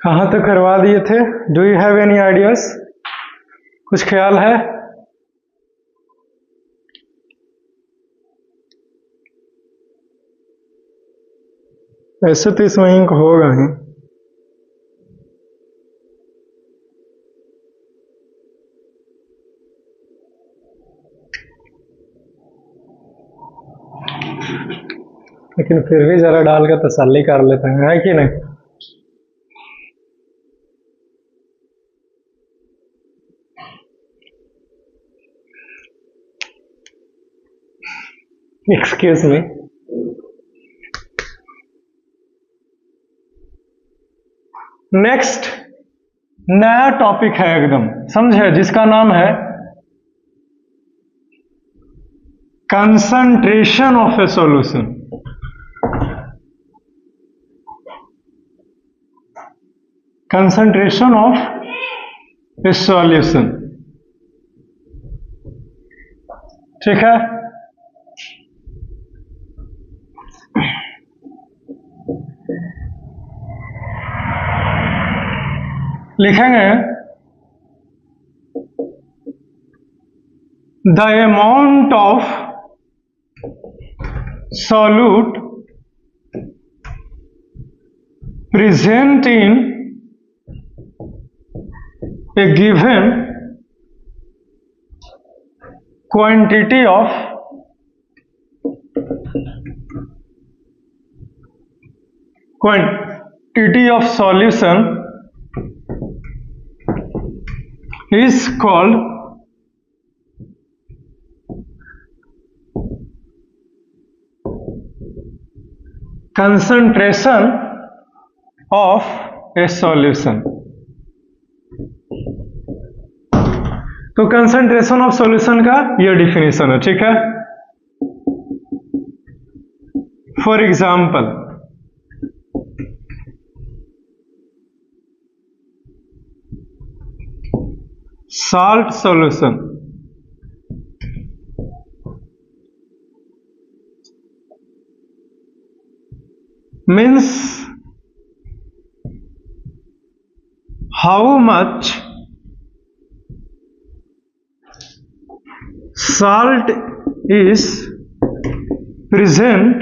कहाँ तक करवा दिए थे? Do you have any ideas? कुछ ख्याल है? ऐसे तो इस महीने को होगा ही। लेकिन फिर भी जरा डाल के तसल्ली कर लेते हैं, है कि नहीं? Excuse me. नेक्स्ट नया टॉपिक है एकदम, समझे, जिसका नाम है concentration of A solution. Concentration of A solution, ठीक है। लिखेंगे the amount of solute present in a given quantity of solution is called concentration of a solution। तो कंसंट्रेशन ऑफ सॉल्यूशन का यह डिफिनेशन है, ठीक है। For example, salt solution means how much salt is present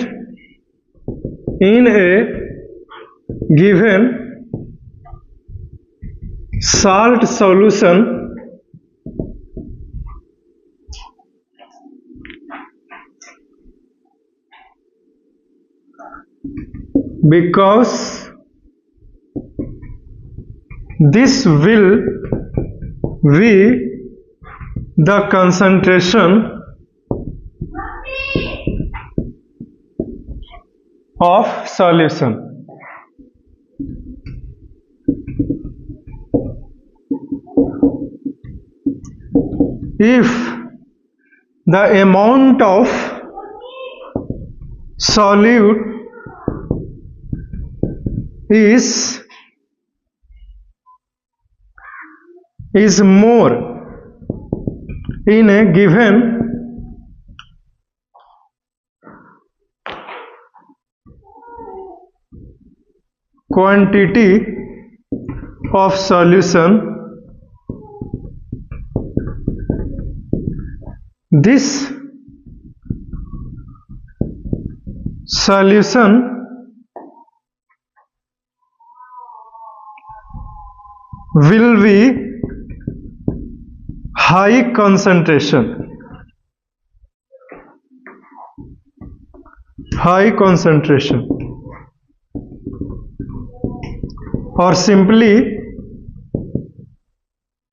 in a given salt solution because this will be the concentration of solution। If the amount of solute is more in a given quantity of solution, this solution will be high concentration, or simply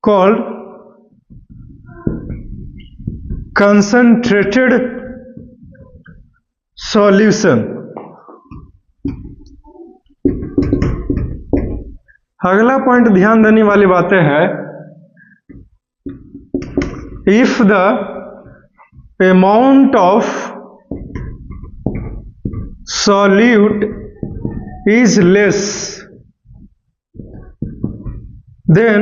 called concentrated solution। अगला point ध्यान देने वाली बातें हैं, if the amount of solute is less, then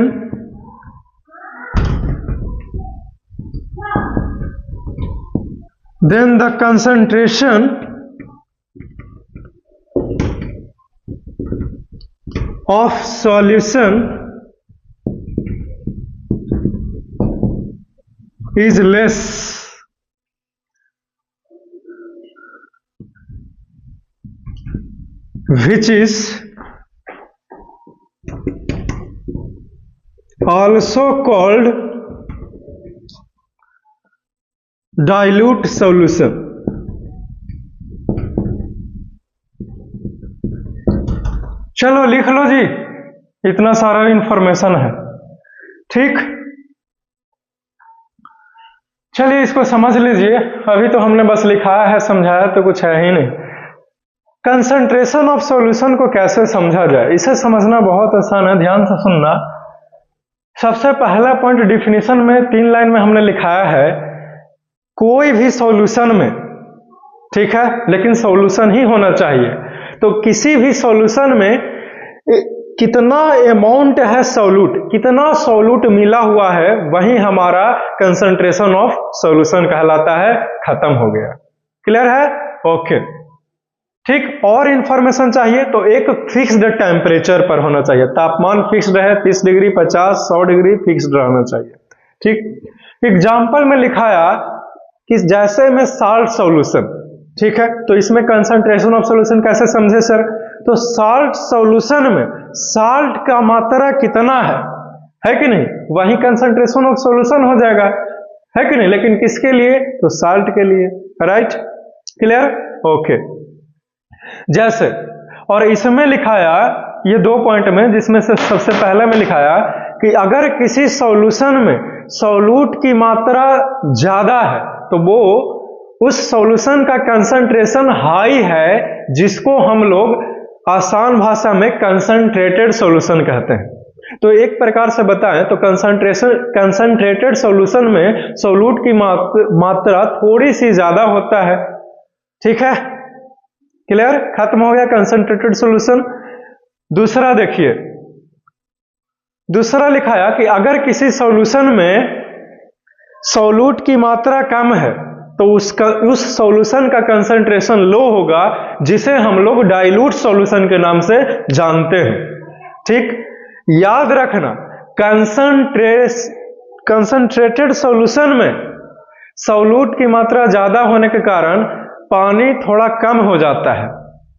the concentration of solution is less which is also called dilute solution. चलो लिख लो जी, इतना सारा इंफॉर्मेशन है। ठीक, चलिए इसको समझ लीजिए। अभी तो हमने बस लिखाया है, समझाया तो कुछ है ही नहीं। कंसंट्रेशन ऑफ सॉल्यूशन को कैसे समझा जाए, इसे समझना बहुत आसान है, ध्यान से सुनना। सबसे पहला पॉइंट डिफिनीशन में 3 लाइन में हमने लिखाया है, कोई भी सॉल्यूशन में, ठीक है, लेकिन सॉल्यूशन ही होना चाहिए। तो किसी भी सॉल्यूशन में कितना अमाउंट है सॉल्यूट, कितना सॉल्यूट मिला हुआ है, वही हमारा कंसंट्रेशन ऑफ सॉल्यूशन कहलाता है। खत्म हो गया, क्लियर है? ओके, ठीक। और इंफॉर्मेशन चाहिए तो एक फिक्स्ड टेम्परेचर पर होना चाहिए, तापमान फिक्स्ड है 30 डिग्री, 50, 100 डिग्री फिक्स्ड रहना चाहिए। ठीक, एग्जाम्पल में लिखाया कि जैसे में साल्ट सॉल्यूशन, ठीक है, तो इसमें कंसंट्रेशन ऑफ सॉल्यूशन कैसे समझे सर? तो साल्ट सॉल्यूशन में साल्ट का मात्रा कितना है कि नहीं, वही कंसंट्रेशन ऑफ सॉल्यूशन हो जाएगा, है कि नहीं? लेकिन किसके लिए? तो साल्ट के लिए, राइट, क्लियर, ओके। जैसे, और इसमें लिखाया ये 2 पॉइंट में, जिसमें से सबसे पहले में लिखाया कि अगर किसी सॉल्यूशन में सॉल्यूट की मात्रा ज्यादा है तो वो उस सॉल्यूशन का कंसंट्रेशन हाई है, जिसको हम लोग आसान भाषा में कंसंट्रेटेड सॉल्यूशन कहते हैं। तो एक प्रकार से बताएं तो कंसंट्रेटेड सॉल्यूशन में सॉल्यूट की मात्रा थोड़ी सी ज्यादा होता है, ठीक है, क्लियर, खत्म हो गया कंसंट्रेटेड सॉल्यूशन। दूसरा देखिए, दूसरा लिखाया कि अगर किसी सॉल्यूशन में सॉल्यूट की मात्रा कम है तो उस सॉल्यूशन का कंसंट्रेशन लो होगा, जिसे हम लोग डाइल्यूट सॉल्यूशन के नाम से जानते हैं। ठीक, याद रखना, कंसंट्रेटेड सॉल्यूशन में सॉल्यूट की मात्रा ज्यादा होने के कारण पानी थोड़ा कम हो जाता है,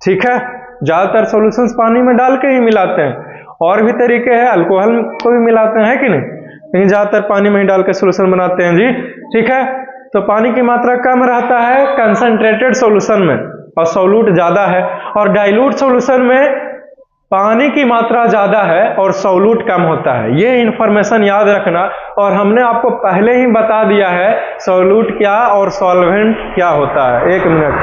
ठीक है। ज्यादातर सॉल्यूशंस पानी में डाल के ही मिलाते हैं, और भी तरीके हैं, अल्कोहल को भी मिलाते हैं, कि नहीं, लेकिन ज्यादातर पानी में ही डाल के सॉल्यूशन बनाते हैं जी, ठीक है। तो पानी की मात्रा कम रहता है कंसंट्रेटेड सॉल्यूशन में और सॉल्यूट ज्यादा है, और डाइल्यूट सॉल्यूशन में पानी की मात्रा ज्यादा है और सॉल्यूट कम होता है। ये इंफॉर्मेशन याद रखना, और हमने आपको पहले ही बता दिया है सॉल्यूट क्या और सॉल्वेंट क्या होता है। 1 मिनट,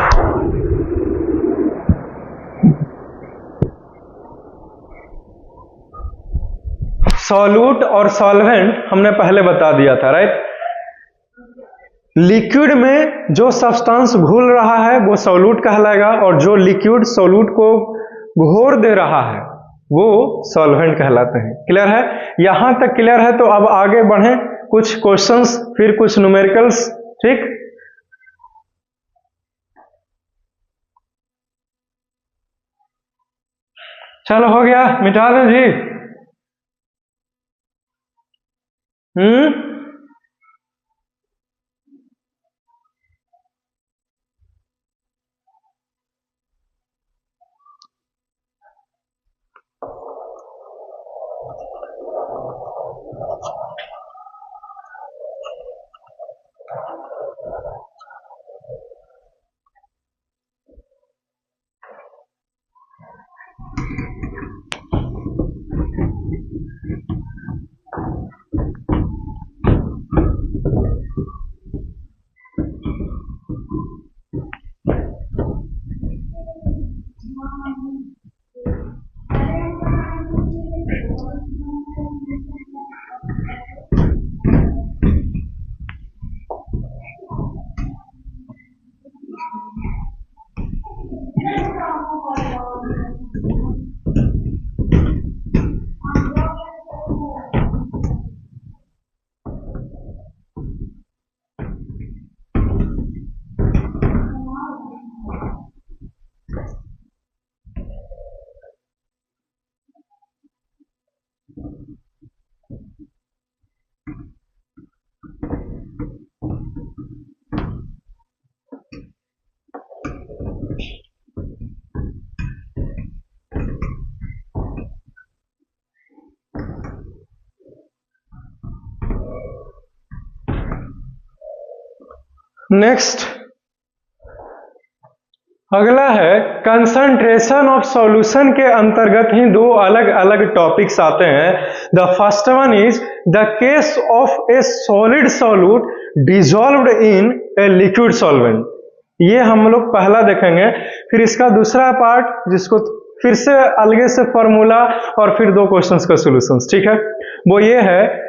सॉल्यूट और सॉल्वेंट हमने पहले बता दिया था, राइट। लिक्विड में जो सब्सटेंस घुल रहा है वो सॉल्यूट कहलाएगा, और जो लिक्विड सॉल्यूट को घोर दे रहा है वो सॉल्वेंट कहलाते हैं। क्लियर है? यहां तक क्लियर है? तो अब आगे बढ़ें, कुछ क्वेश्चंस, फिर कुछ न्यूमेरिकल्स, ठीक। चलो हो गया, मिटा दो जी। नेक्स्ट अगला है कंसंट्रेशन ऑफ सॉल्यूशन के अंतर्गत ही दो अलग अलग टॉपिक्स आते हैं। The first one is the case of A solid solute dissolved in a liquid solvent. ये हम लोग पहला देखेंगे, फिर इसका दूसरा पार्ट जिसको फिर से अलग से फॉर्मूला और फिर दो क्वेश्चंस का सॉल्यूशंस, ठीक है। वो ये है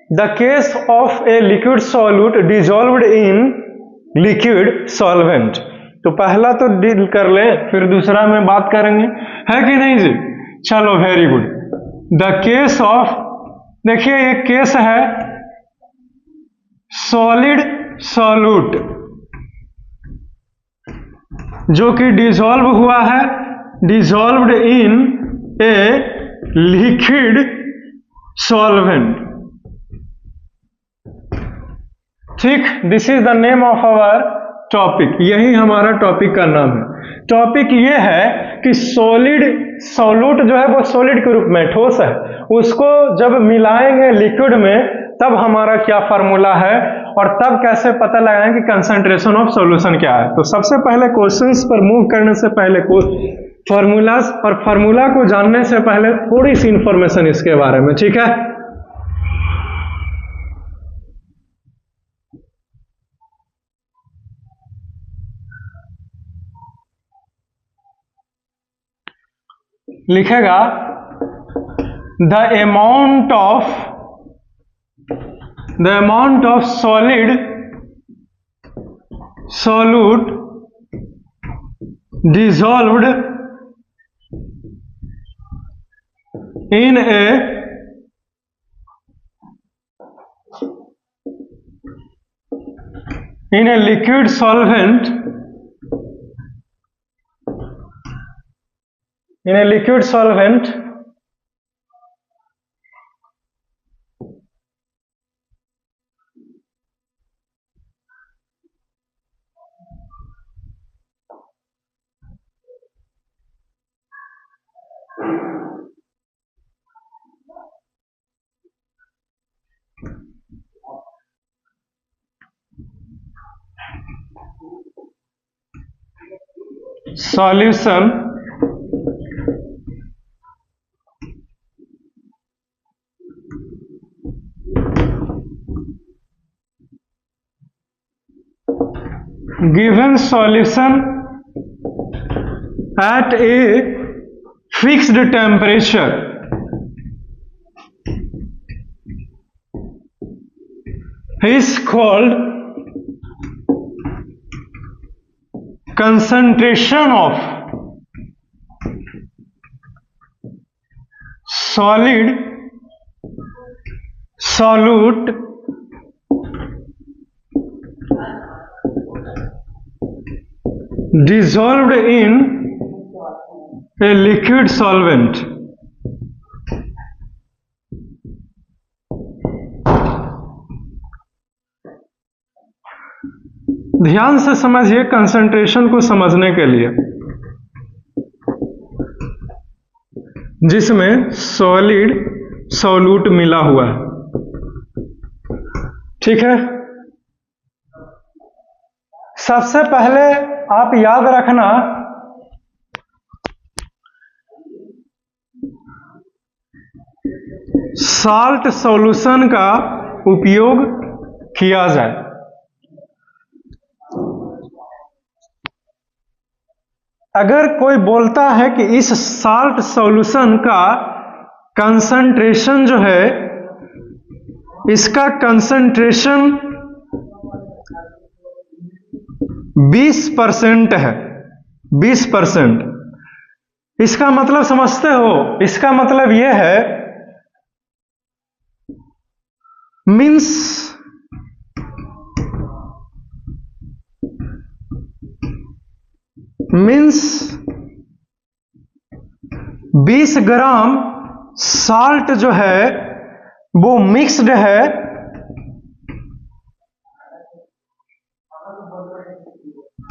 the case of a liquid solute dissolved in liquid solvent. तो पहला तो डील कर ले, फिर दूसरा में बात करेंगे, है कि नहीं जी? चलो very good. The case of, देखिए ये केस है सॉलिड सॉल्यूट जो कि डिसॉल्व हुआ है, dissolved in a liquid solvent. ठीक, this is the name of our topic, यही हमारा टॉपिक का नाम है। टॉपिक ये है कि सॉलिड सॉल्यूट जो है वो सॉलिड के रूप में ठोस है, उसको जब मिलाएंगे लिक्विड में तब हमारा क्या फार्मूला है और तब कैसे पता लगाएं कि कंसंट्रेशन ऑफ सॉल्यूशन क्या है। तो सबसे पहले क्वेश्चंस पर मूव करने से पहले फार्मूलाज और फार्मूला को जानने से पहले थोड़ी सी इंफॉर्मेशन इसके बारे में, ठीक है। लिखेगा the amount of solid solute dissolved in a liquid solvent, in a liquid solvent solution given solution at a fixed temperature is called concentration of solid solute dissolved in a liquid solvent। ध्यान से समझिए concentration को समझने के लिए, जिसमें solid solute मिला हुआ है, ठीक है। सबसे पहले आप याद रखना साल्ट सॉल्यूशन का उपयोग किया जाए। अगर कोई बोलता है कि इस साल्ट सॉल्यूशन का कंसंट्रेशन जो है, इसका कंसंट्रेशन 20% है, 20%, इसका मतलब समझते हो? इसका मतलब यह है मीन्स मीन्स 20 ग्राम साल्ट जो है वो मिक्स्ड है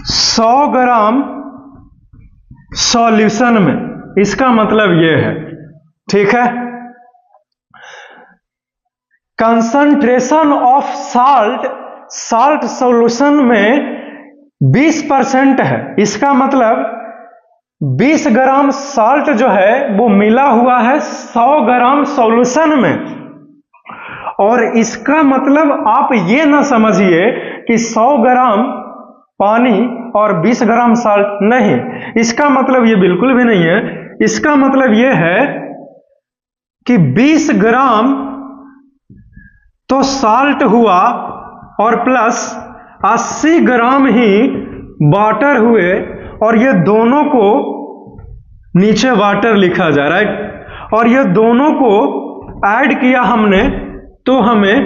100 ग्राम सॉल्यूशन में। इसका मतलब ये है, ठीक है। Concentration of salt salt solution में 20% है, इसका मतलब 20 ग्राम साल्ट जो है वो मिला हुआ है 100 ग्राम सॉल्यूशन में। और इसका मतलब आप ये ना समझिए कि 100 ग्राम पानी और 20 ग्राम साल्ट, नहीं, इसका मतलब ये बिल्कुल भी नहीं है। इसका मतलब ये है कि 20 ग्राम तो साल्ट हुआ और प्लस 80 ग्राम ही वाटर हुए, और ये दोनों को नीचे वाटर लिखा जा रहा है, और ये दोनों को ऐड किया हमने तो हमें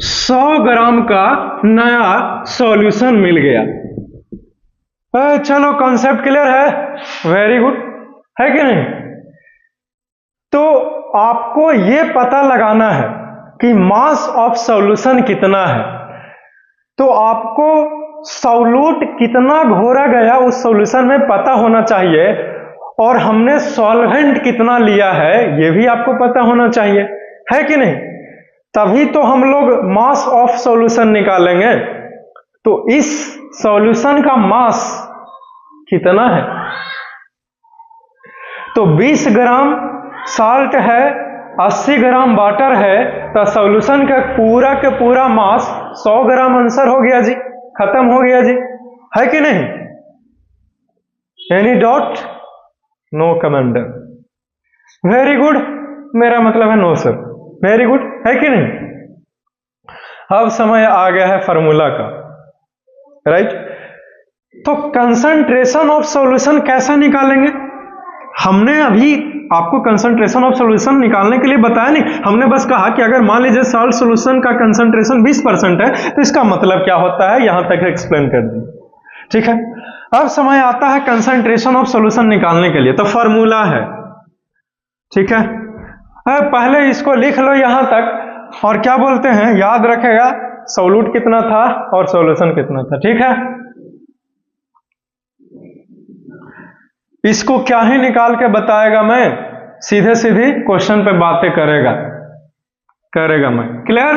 100 ग्राम का नया सॉल्यूशन मिल गया। चलो कॉन्सेप्ट क्लियर है, वेरी गुड, है कि नहीं? तो आपको यह पता लगाना है कि मास ऑफ सॉल्यूशन कितना है, तो आपको सॉल्यूट कितना घोरा गया उस सॉल्यूशन में पता होना चाहिए, और हमने सॉल्वेंट कितना लिया है यह भी आपको पता होना चाहिए, है कि नहीं? तभी तो हम लोग मास ऑफ सॉल्यूशन निकालेंगे। तो इस सॉल्यूशन का मास कितना है? तो 20 ग्राम साल्ट है, 80 ग्राम वाटर है, तो सॉल्यूशन का पूरा मास 100 ग्राम आंसर हो गया जी, खत्म हो गया जी, है कि नहीं? Any doubt? No commander, very good, मेरा मतलब है नो सर, वेरी गुड, है कि नहीं? अब समय आ गया है फार्मूला का, राइट? तो कंसंट्रेशन ऑफ सॉल्यूशन कैसे निकालेंगे? हमने अभी आपको कंसंट्रेशन ऑफ सॉल्यूशन निकालने के लिए बताया नहीं, हमने बस कहा कि अगर मान लीजिए साल्ट सॉल्यूशन का कंसंट्रेशन 20% है तो इसका मतलब क्या होता है, यहां तक एक्सप्लेन कर दिए, ठीक है? अब समय आता है कंसंट्रेशन ऑफ सॉल्यूशन निकालने के लिए, तो फार्मूला है, ठीक है? पहले इसको लिख लो यहां तक, और क्या बोलते हैं, याद रखेगा सॉल्यूट कितना था और सॉल्यूशन कितना था, ठीक है? इसको क्या ही निकाल के बताएगा, मैं सीधे क्वेश्चन पे बातें करेगा मैं, clear?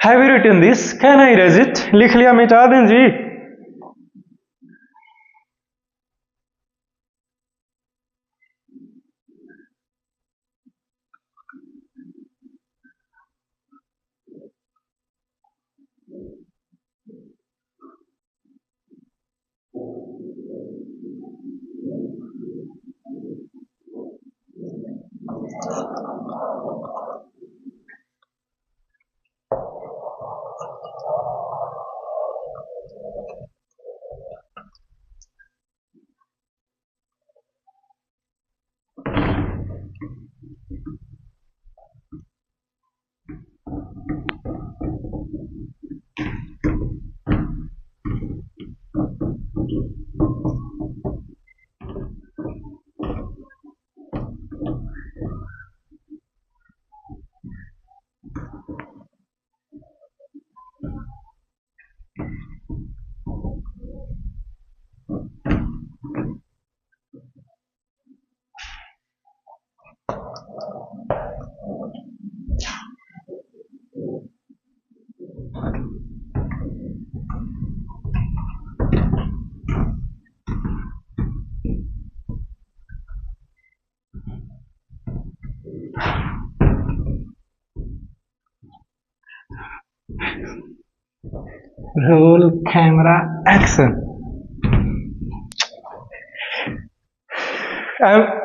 Have you written this? Can I erase it? लिख लिया, मिटा दें जी? Roll camera action.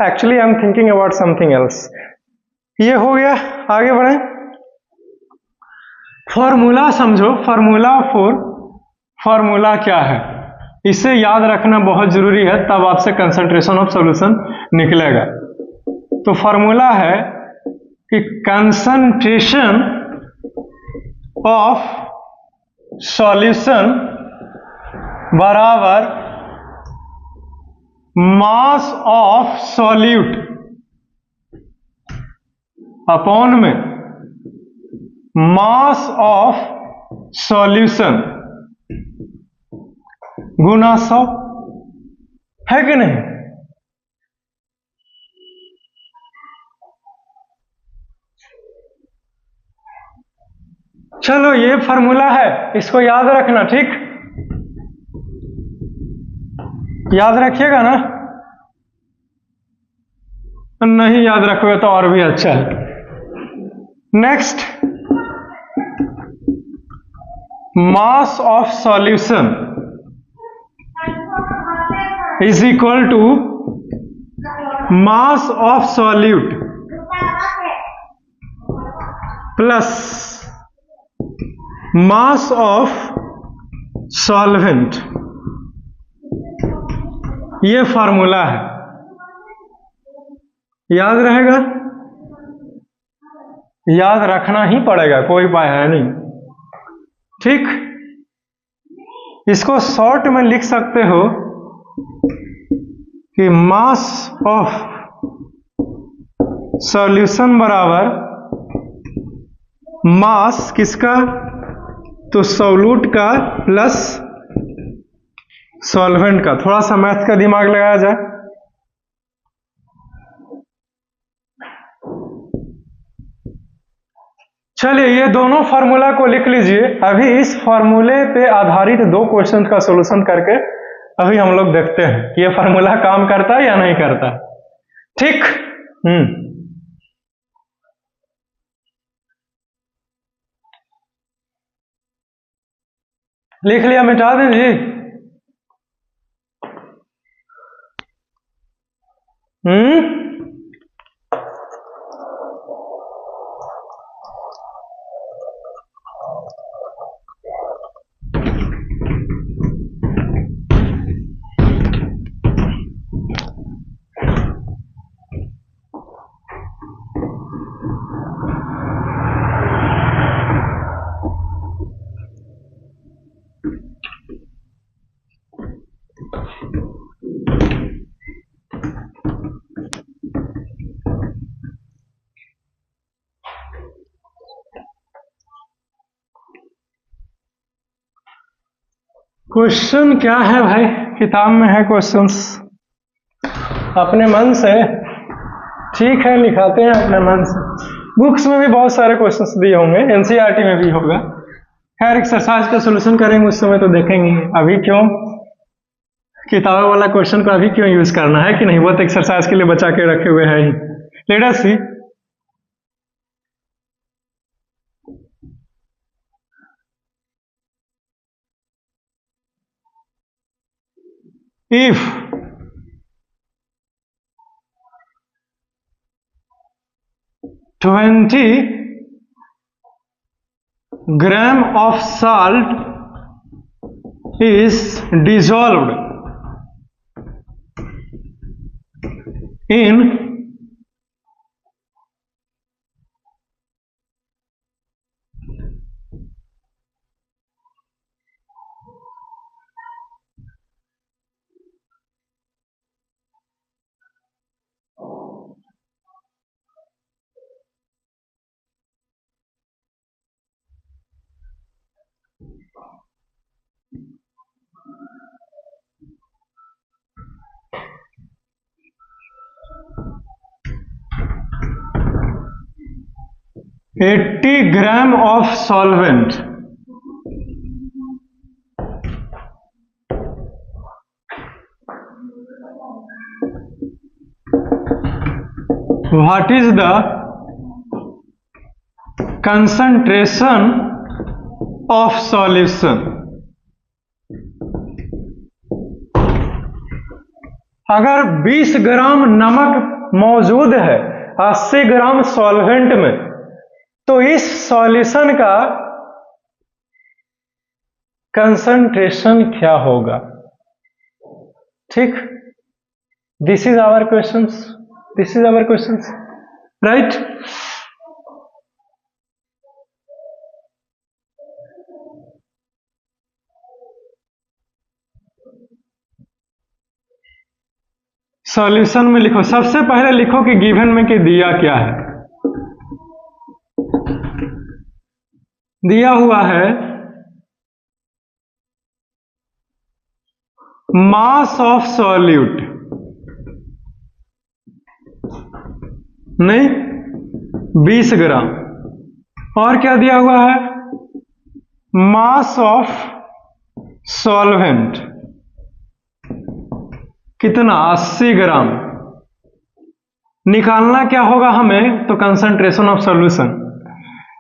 Actually I am thinking about something else. ये हो गया, आगे बढ़े। फॉर्मूला समझो, फॉर्मूला क्या है इसे याद रखना बहुत जरूरी है, तब आपसे कंसंट्रेशन ऑफ सॉल्यूशन निकलेगा। तो फॉर्मूला है कि कंसंट्रेशन ऑफ सॉल्यूशन बराबर मास ऑफ सॉल्यूट अपॉन में मास ऑफ सॉल्यूशन गुना 100, है कि नहीं? चलो ये फॉर्मूला है, इसको याद रखना, ठीक? याद रखिएगा ना? नहीं याद रखोगे तो और भी अच्छा है। Next, mass of solution is equal to mass of solute plus mass of solvent. ये फार्मूला है, याद रहेगा? याद रखना ही पड़ेगा, कोई उपाय है नहीं, ठीक? इसको शॉर्ट में लिख सकते हो कि मास ऑफ सॉल्यूशन बराबर मास किसका? तो सॉल्यूट का प्लस सॉल्वेंट का। थोड़ा सा मैथ का दिमाग लगाया जाए। चलिए ये दोनों फार्मूला को लिख लीजिए। अभी इस फार्मूले पे आधारित दो क्वेश्चन का सॉल्यूशन करके अभी हम लोग देखते हैं कि ये फार्मूला काम करता है या नहीं करता, ठीक? लिख लिया, मिटा दीजिए। क्वेश्चन क्या है भाई? किताब में है क्वेश्चंस, अपने मन से, ठीक है, लिखाते हैं अपने मन से। बुक्स में भी बहुत सारे क्वेश्चंस दिए होंगे, एनसीईआरटी में भी होगा। खैर एक्सरसाइज का सॉल्यूशन करेंगे उस समय तो देखेंगे। अभी क्यों किताब वाला क्वेश्चन को अभी क्यों यूज करना है कि नहीं? वो तो एक्सरसाइज के लिए बचा के रखे हुए हैं ही। Let us see. If 20 gram of salt is dissolved in 80 gram of solvent, what is the concentration of solution? अगर 20 ग्राम नमक मौजूद है 80 ग्राम सॉल्वेंट में, तो इस सॉल्यूशन का कंसंट्रेशन क्या होगा? ठीक, this is our questions, this is our questions, right? Solution में लिखो, सबसे पहले लिखो कि गिवन में कि दिया क्या है। दिया हुआ है मास ऑफ सॉल्यूट, नहीं 20 ग्राम, और क्या दिया हुआ है मास ऑफ सॉल्वेंट कितना, 80 ग्राम। निकालना क्या होगा हमें, तो कंसंट्रेशन ऑफ सॉल्यूशन।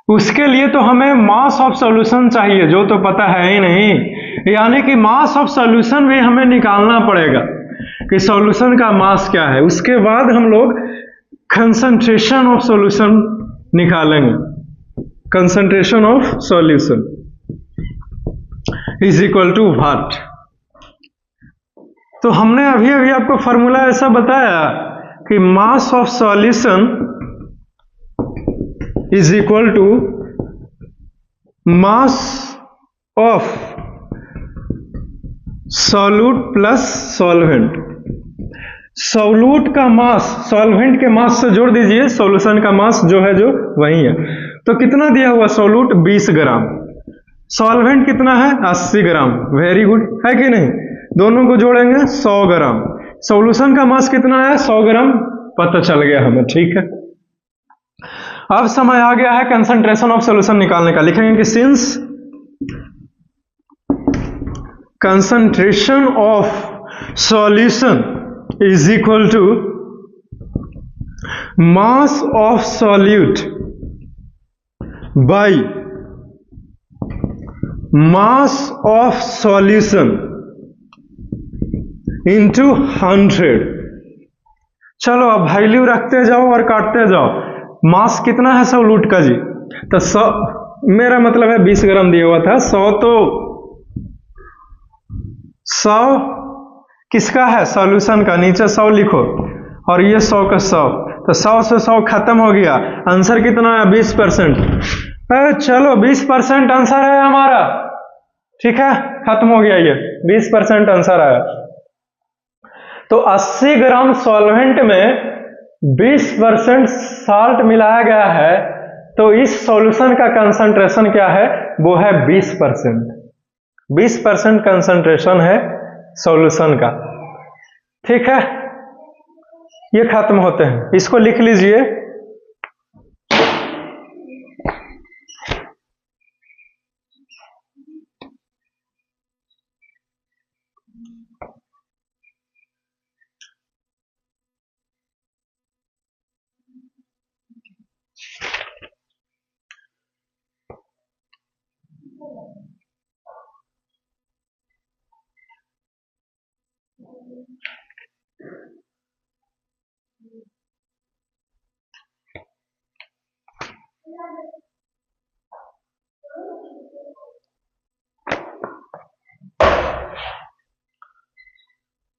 उसके लिए तो हमें मास ऑफ सॉल्यूशन चाहिए, जो तो पता है ही नहीं। यानी कि मास ऑफ सॉल्यूशन भी हमें निकालना पड़ेगा कि सॉल्यूशन का मास क्या है। उसके बाद हम लोग कंसंट्रेशन ऑफ सॉल्यूशन निकालेंगे। Concentration of solution is equal to what. तो हमने अभी अभी आपको फॉर्मूला ऐसा बताया कि mass of solution is equal to mass of solute plus solvent. Solute का मास सॉल्वेंट के मास से जोड़ दीजिए, सॉल्यूशन का मास जो है जो वही है। तो कितना दिया हुआ, सॉल्यूट 20 ग्राम, सॉल्वेंट कितना है 80 ग्राम। वेरी गुड, है कि नहीं। दोनों को जोड़ेंगे 100 ग्राम। सॉल्यूशन का मास कितना है 100 ग्राम, पता चल गया हमें। ठीक है, अब समय आ गया है कंसंट्रेशन ऑफ सॉल्यूशन निकालने का। लिखेंगे कि since concentration of solution is equal to mass of solute by mass of solution into 100। चलो अब वैल्यू रखते जाओ और काटते जाओ। मास कितना है सॉल्यूट का जी, तो 100, मेरा मतलब है 20 ग्राम दिया हुआ था। 100 तो 100 किसका है, सॉल्यूशन का। नीचे 100 लिखो और ये 100 का 100, तो 100 से 100 खत्म हो गया। आंसर कितना है 20%। चलो 20% आंसर है हमारा। ठीक है, खत्म हो गया, ये 20% आंसर आया। तो 80 ग्राम सॉल्वेंट में 20% साल्ट मिलाया गया है, तो इस सॉल्यूशन का कंसंट्रेशन क्या है, वो है 20%। 20% कंसंट्रेशन है सॉल्यूशन का। ठीक है, ये खत्म होते हैं, इसको लिख लीजिए।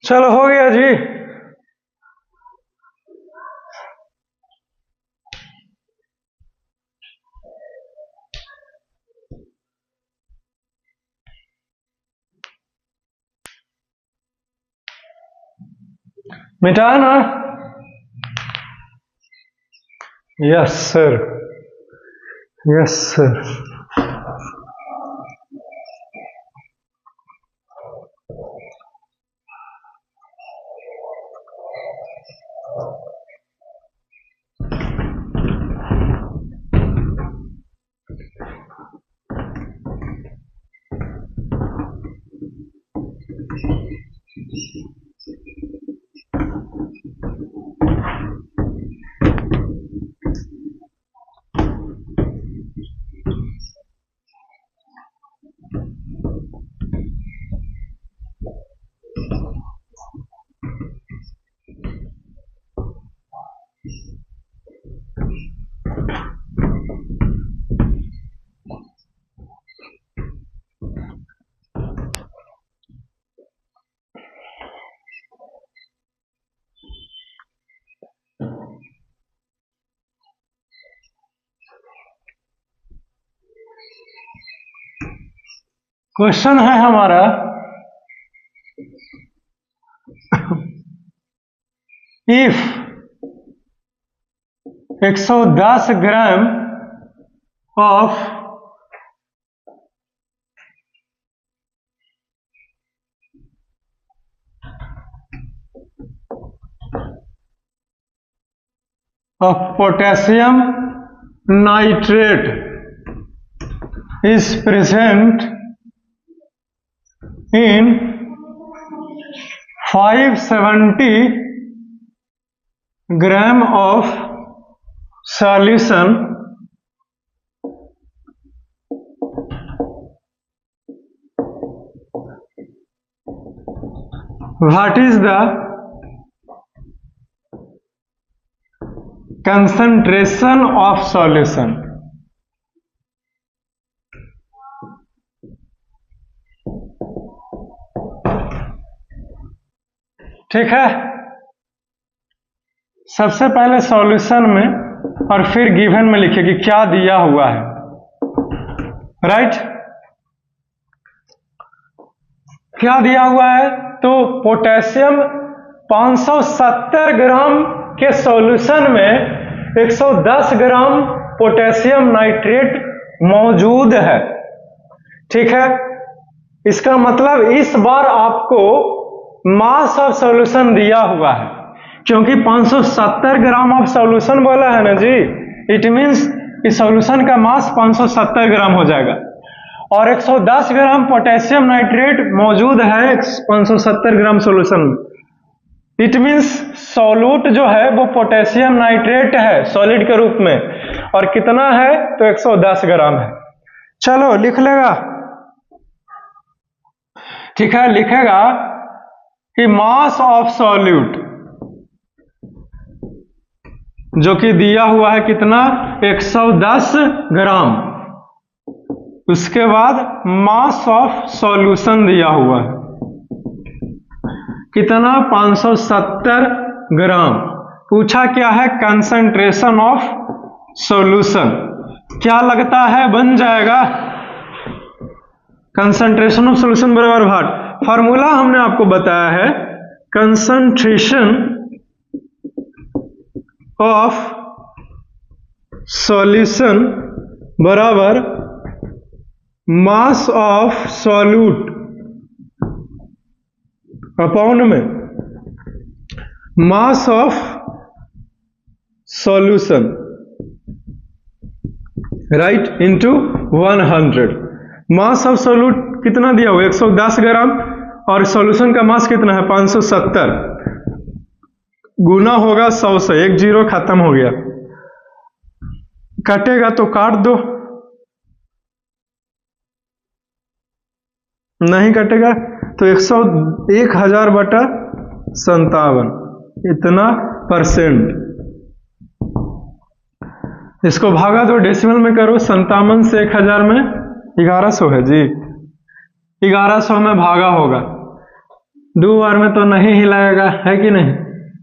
चलो हो गया जी। मिटाया ना? Yes sir, yes sir. Question है हमारा, if 110 gram of potassium nitrate is present in 570 gram of solution what is the concentration of solution? ठीक है, सबसे पहले सॉल्यूशन में और फिर गिवन में लिखिए कि क्या दिया हुआ है, राइट? क्या दिया हुआ है? तो पोटेशियम 570 ग्राम के सॉल्यूशन में 110 ग्राम पोटेशियम नाइट्रेट मौजूद है। ठीक है, इसका मतलब इस बार आपको मास ऑफ सॉल्यूशन दिया हुआ है, क्योंकि 570 ग्राम ऑफ सॉल्यूशन बोला है ना जी, इट मींस इस सॉल्यूशन का मास 570 ग्राम हो जाएगा और 110 ग्राम पोटेशियम नाइट्रेट मौजूद है 570 ग्राम सॉल्यूशन में। इट मींस सॉल्यूट जो है वो पोटेशियम नाइट्रेट है सॉलिड के रूप में, और कितना है? तो 110 ग्राम है। चलो लिख लेगा, ठीक है, लिखेगा कि मास ऑफ सॉल्यूट जो कि दिया हुआ है कितना? 110 ग्राम। उसके बाद मास ऑफ सॉल्यूशन दिया हुआ है कितना? 570 ग्राम। पूछा क्या है? Concentration of solution. क्या लगता है बन जाएगा? कंसंट्रेशन ऑफ सॉल्यूशन बराबर भाट। फॉर्मूला हमने आपको बताया है, कंसंट्रेशन ऑफ सॉल्यूशन बराबर मास ऑफ सॉल्यूट अपॉन में मास of solution, right, into 100। Mass of solute कितना दिया हुआ? 110 ग्राम, और सॉल्यूशन का मास कितना है? 570। गुना होगा 100 से, 1 जीरो खत्म हो गया, कटेगा तो काट दो, नहीं कटेगा तो 1000 बटा 57, इतना परसेंट। इसको भागा दो, डेसिमल में करो, 57 से 1000 में 1100 है जी, 1100 में भागा होगा। 2 बार में तो नहीं हिलाएगा, है कि नहीं?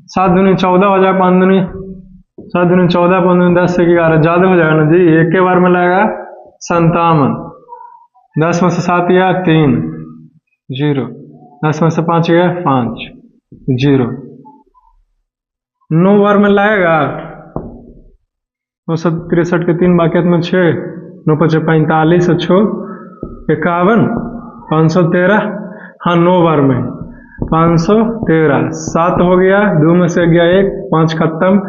7 दूनी 14 हो जाए, 5 दूनी 7 दूनी 14, 5 दूनी 10 से 11, ज्यादा हो जाएगा ना जी। एक के बार में लगेगा 57, 10 में से 7 गया 3 0, 10 में से 5 गया 5 0। 9 बार में लगेगा 963 के 3 बाकी में 6, 9 5 45, 6 51, 513। हाँ 9 बार में 513, 7 हो गया, 2 में से गया 1, 5 खत्म,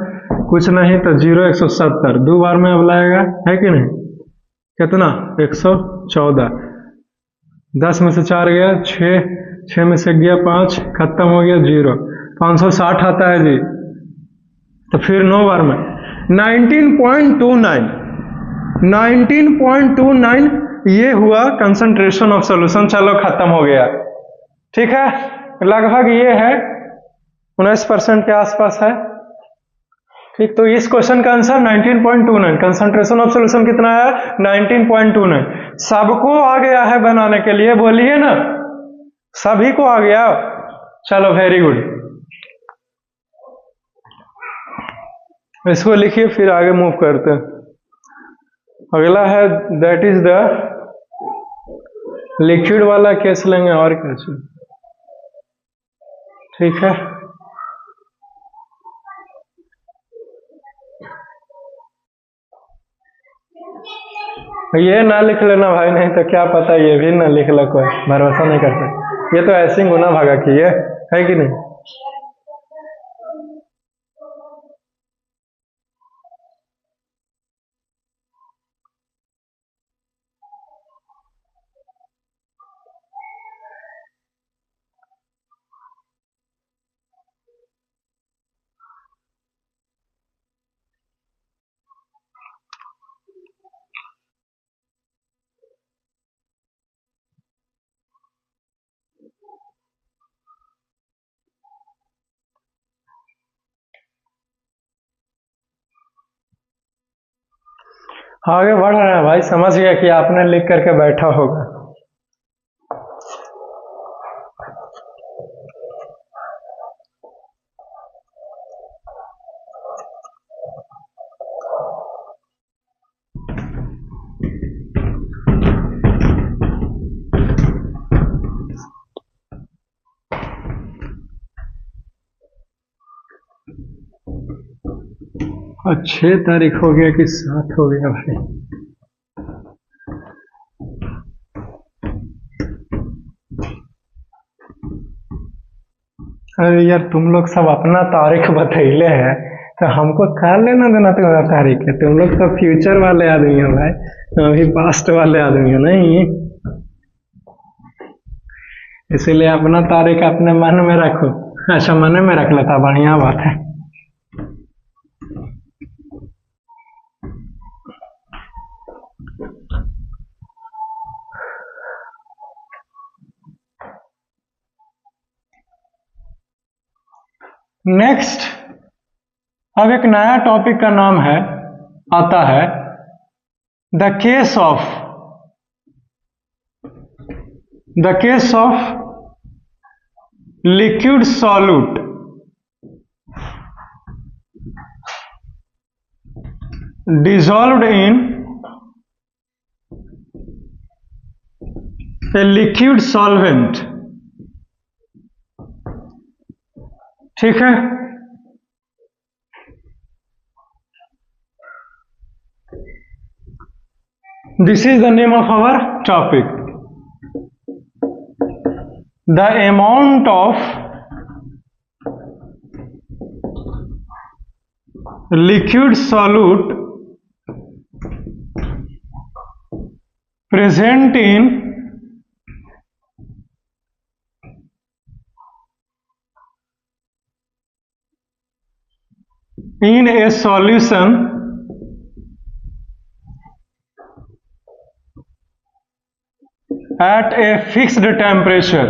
कुछ नहीं तो 0, 170। 2 बार में अब लाएगा, है कि नहीं? कितना? 114। 10 में से 4 गया 6, 6 में से गया 5, खत्म हो गया 0, 560 आता है जी। तो फिर 9 बार में 19.29 ये हुआ कंसंट्रेशन ऑफ सॉल्यूशन। चलो खत्म हो गया, ठीक है, लगभग ये है 19% के आसपास है। ठीक, तो इस क्वेश्चन का आंसर 19.29। कंसंट्रेशन ऑफ सॉल्यूशन कितना है? 19.29। सबको आ गया है बनाने के लिए, बोलिए ना, सभी को आ गया। चलो वेरी गुड, इसको लिखिए फिर आगे मूव करते हैं। अगला है दैट इज द लिक्विड वाला केस लेंगे और कैसे, ठीक है। ये ना लिख लेना भाई, नहीं तो क्या पता ये भी ना लिख लो, कोई भरोसा नहीं करते। ये तो ऐसे ही गुना भागा की है कि नहीं? आगे बढ़ रहे हैं भाई, समझ गया कि आपने लिख करके बैठा होगा। और 6 तारीख हो गया कि 7 हो गया भाई। अरे यार तुम लोग सब अपना तारीख बतैले हैं, तो हमको क्या लेना देना तुम्हारा तारीख है? तुम लोग तो फ्यूचर वाले आदमी हो भाई, अभी पास्ट वाले आदमी हो नहीं। इसीलिए अपना तारीख अपने मन में रखो। अच्छा, मन में रख लेता, बढ़िया बात है। नेक्स्ट, अब एक नया टॉपिक का नाम है, आता है the case of liquid solute dissolved in a liquid solvent। ठीक है, this is the name of our topic, the amount of liquid solute present in a solution at a fixed temperature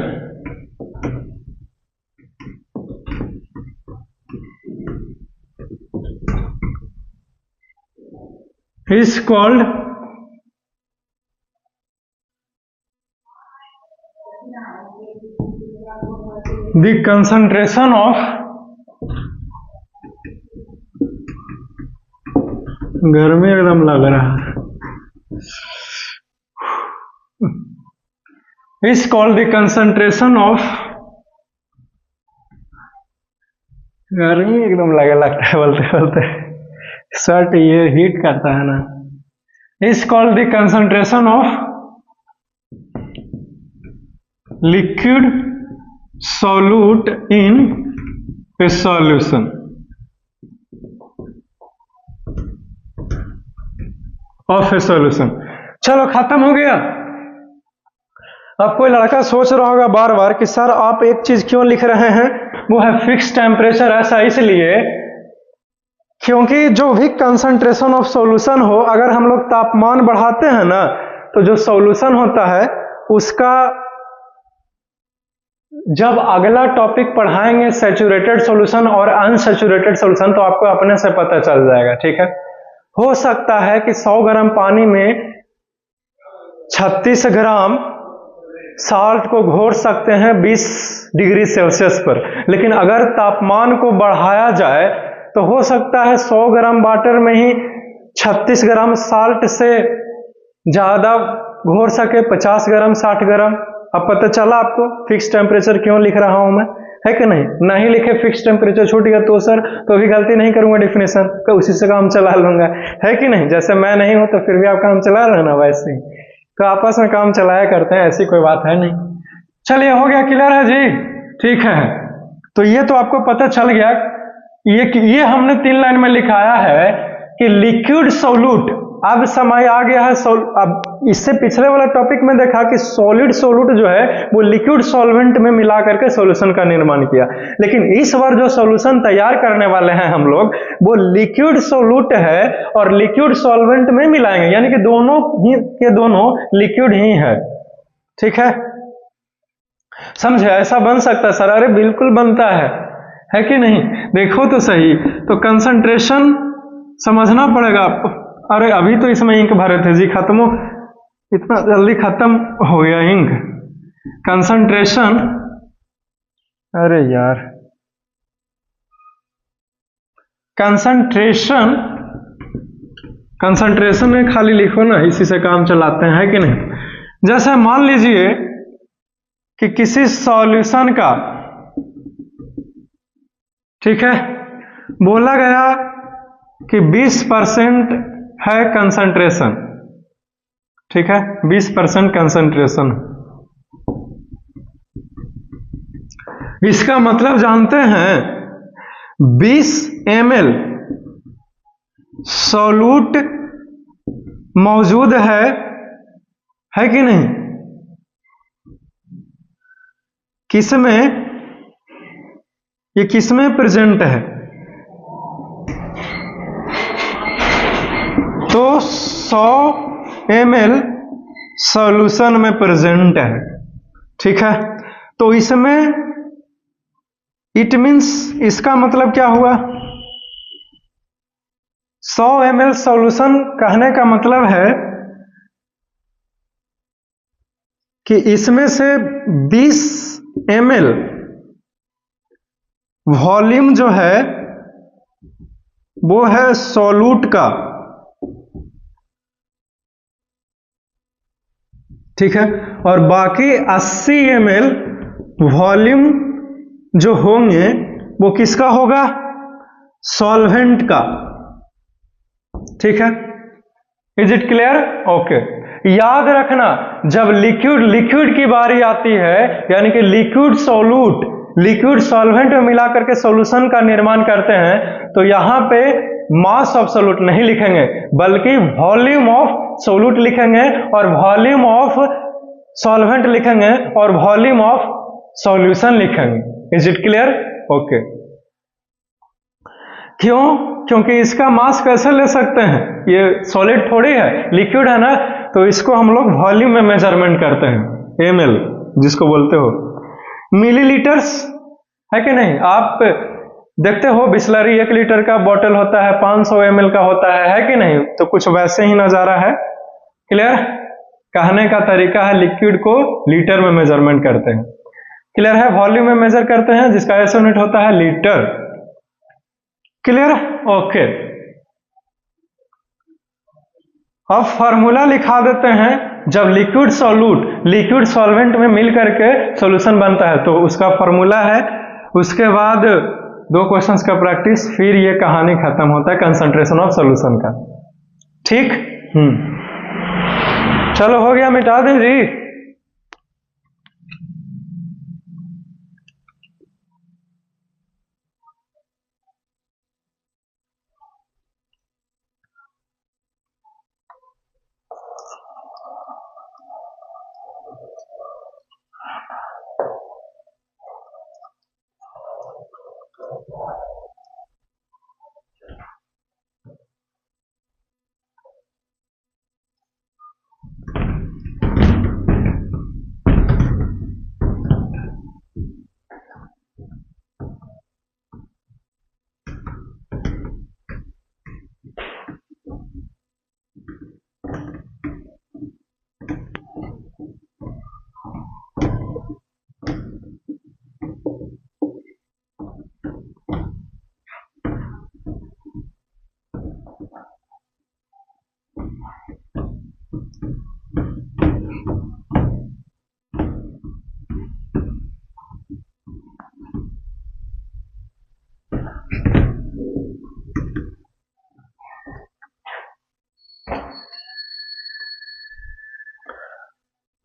is called the concentration of, गर्मी एकदम लग रहा है, is called the concentration of, गर्मी एकदम लगता है बोलते बोलते, शर्ट ये हीट करता है ना, is called the concentration of liquid solute in a solution। Of A solution. चलो खत्म हो गया। अब कोई लड़का सोच रहा होगा बार बार कि सर आप एक चीज क्यों लिख रहे हैं, वो है फिक्स टेम्परेचर। ऐसा इसलिए क्योंकि जो भी कंसंट्रेशन ऑफ सॉल्यूशन हो, अगर हम लोग तापमान बढ़ाते हैं ना, तो जो सॉल्यूशन होता है उसका, जब अगला टॉपिक पढ़ाएंगे सैचुरेटेड सॉल्यूशन और अनसैचुरेटेड सॉल्यूशन, तो आपको अपने से पता चल जाएगा। ठीक है, हो सकता है कि 100 ग्राम पानी में 36 ग्राम साल्ट को घोर सकते हैं 20 डिग्री सेल्सियस पर, लेकिन अगर तापमान को बढ़ाया जाए तो हो सकता है 100 ग्राम वाटर में ही 36 ग्राम साल्ट से ज्यादा घोर सके, 50 ग्राम 60 ग्राम। अब पता चला आपको फिक्स टेम्परेचर क्यों लिख रहा हूं मैं, है कि नहीं? नहीं लिखे फिक्स टेम्परेचर छूट गया तो सर तो भी गलती नहीं करूंगा, डेफिनेशन तो उसी से काम चला लूंगा, है कि नहीं? जैसे मैं नहीं हूं तो फिर भी आप काम चला रहे ना, वैसे ही तो आपस में काम चलाया करते हैं, ऐसी कोई बात है नहीं। चलिए हो गया, क्लियर है जी? ठीक है, तो ये तो आपको पता चल गया। ये हमने 3 लाइन में लिखाया है कि लिक्विड सोल्यूट। अब समय आ गया है, अब इससे पिछले वाला टॉपिक में देखा कि सॉलिड सोल्यूट जो है वो लिक्विड सॉल्वेंट में मिला करके सॉल्यूशन का निर्माण किया, लेकिन इस बार जो सॉल्यूशन तैयार करने वाले हैं हम लोग, वो लिक्विड सोल्यूट है और लिक्विड सॉल्वेंट में मिलाएंगे, यानी कि दोनों ही के दोनों लिक्विड ही है। ठीक है, समझे? ऐसा बन सकता है सर? अरे बिल्कुल बनता है कि नहीं? देखो तो सही, तो कंसंट्रेशन समझना पड़ेगा आपको। अरे अभी तो इसमें इंक भरे थे जी, खत्म इतना जल्दी खत्म हो गया इंक। कंसंट्रेशन, अरे यार कंसंट्रेशन, कंसंट्रेशन में खाली लिखो ना, इसी से काम चलाते हैं, है कि नहीं। जैसे मान लीजिए कि किसी सॉल्यूशन का, ठीक है, बोला गया कि 20% है कंसंट्रेशन, ठीक है, 20% कंसंट्रेशन। इसका मतलब जानते हैं 20 ml सॉल्यूट मौजूद है कि नहीं, किसमें, ये किसमें प्रेजेंट है, तो 100 ml सॉल्यूशन में प्रेजेंट है, ठीक है। तो इसमें इट मीन्स, इसका मतलब क्या हुआ, 100 ml सॉल्यूशन कहने का मतलब है कि इसमें से 20 ml वॉल्यूम जो है वो है सॉल्यूट का, ठीक है, और बाकी 80 ml वॉल्यूम जो होंगे वो किसका होगा, सॉल्वेंट का, ठीक है। Is it clear? ओके। याद रखना, जब लिक्विड की बारी आती है, यानी कि लिक्विड सॉल्यूट, लिक्विड सॉल्वेंट में मिला करके सॉल्यूशन का निर्माण करते हैं, तो यहां पे मास ऑफ सॉल्यूट नहीं लिखेंगे, बल्कि वॉल्यूम ऑफ सॉल्यूट लिखेंगे, और वॉल्यूम ऑफ सॉल्वेंट लिखेंगे, और वॉल्यूम ऑफ सॉल्यूशन लिखेंगे। Is it clear? ओके। क्यों? क्योंकि इसका मास कैसे ले सकते हैं, ये सॉलिड थोड़ी है, लिक्विड है ना, तो इसको हम लोग वॉल्यूम में मेजरमेंट करते हैं, ml जिसको बोलते हो, मिलीलीटर्स, है कि नहीं। आप देखते हो बिस्लरी 1 लीटर का बोतल होता है, 500 ml का होता है कि नहीं, तो कुछ वैसे ही नजारा है। क्लियर? कहने का तरीका है, लिक्विड को लीटर में मेजरमेंट करते हैं। क्लियर है? वॉल्यूम में मेजर करते हैं, जिसका एस यूनिट होता है लीटर। क्लियर? ओके। अब फॉर्मूला लिखा देते हैं, जब लिक्विड सॉल्यूट लिक्विड सॉल्वेंट में मिल करके सॉल्यूशन बनता है, तो उसका फॉर्मूला है। उसके बाद 2 क्वेश्चंस का प्रैक्टिस, फिर ये कहानी खत्म होता है कंसंट्रेशन ऑफ सॉल्यूशन का। ठीक? चलो हो गया, मिटा दें जी।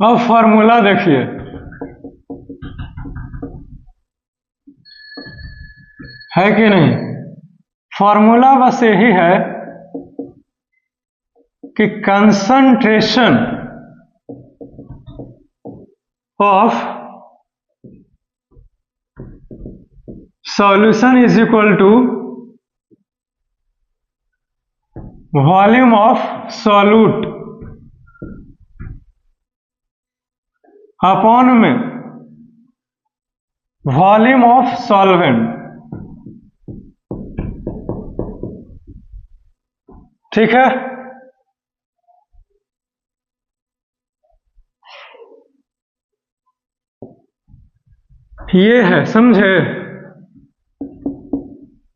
अब फॉर्मूला देखिए, है कि नहीं। फॉर्मूला बस यही है कि concentration of solution is equal to volume of solute upon में वॉल्यूम ऑफ सॉल्वेंट। ठीक है? ये है, समझे।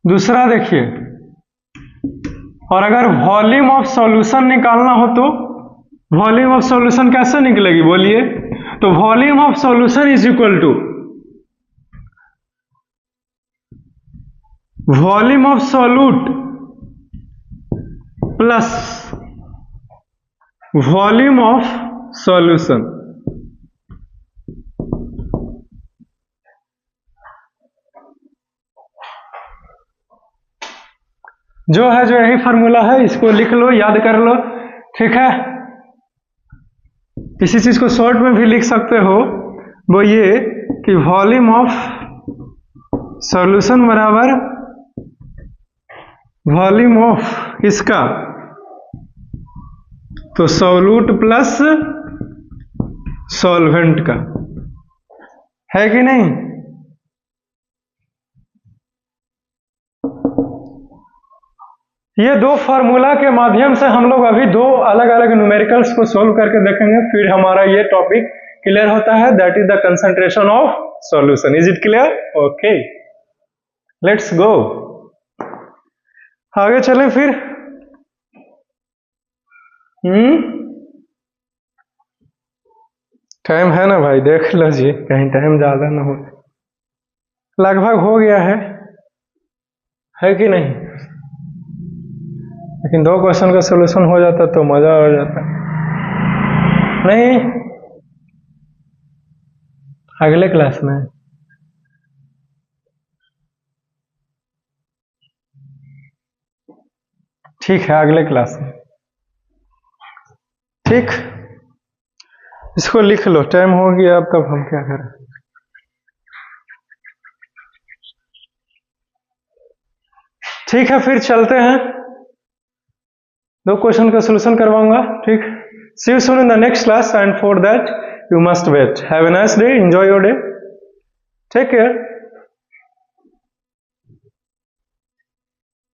दूसरा देखिए, और अगर वॉल्यूम ऑफ सॉल्यूशन निकालना हो तो वॉल्यूम ऑफ सॉल्यूशन कैसे निकलेगी बोलिए। तो volume of solution is equal to volume of solute plus volume of solution. जो है जो यही फॉर्मूला है, इसको लिख लो, याद कर लो, ठीक है। किसी चीज को शॉर्ट में भी लिख सकते हो, वो ये कि वॉल्यूम ऑफ सॉल्यूशन बराबर वॉल्यूम ऑफ इसका, तो सॉल्यूट प्लस सॉल्वेंट का, है कि नहीं। ये दो फार्मूला के माध्यम से हम लोग अभी दो अलग अलग न्यूमेरिकल्स को सोल्व करके देखेंगे, फिर हमारा ये टॉपिक क्लियर होता है, that is the concentration of solution. Is it clear? Okay, let's go, आगे चलें फिर। टाइम है ना भाई, देख लीजिए कहीं टाइम ज्यादा ना हो। लगभग हो गया है कि नहीं। लेकिन दो क्वेश्चन का सॉल्यूशन हो जाता तो मजा आ जाता। नहीं, अगले क्लास में। ठीक है, अगले क्लास में। ठीक, इसको लिख लो, टाइम हो गया अब, तब हम क्या करें। ठीक है, फिर चलते हैं, दो क्वेश्चन का सॉल्यूशन करवाऊंगा। ठीक, see you soon in the next class, and for that you must wait. Have a nice day, enjoy your day, take care.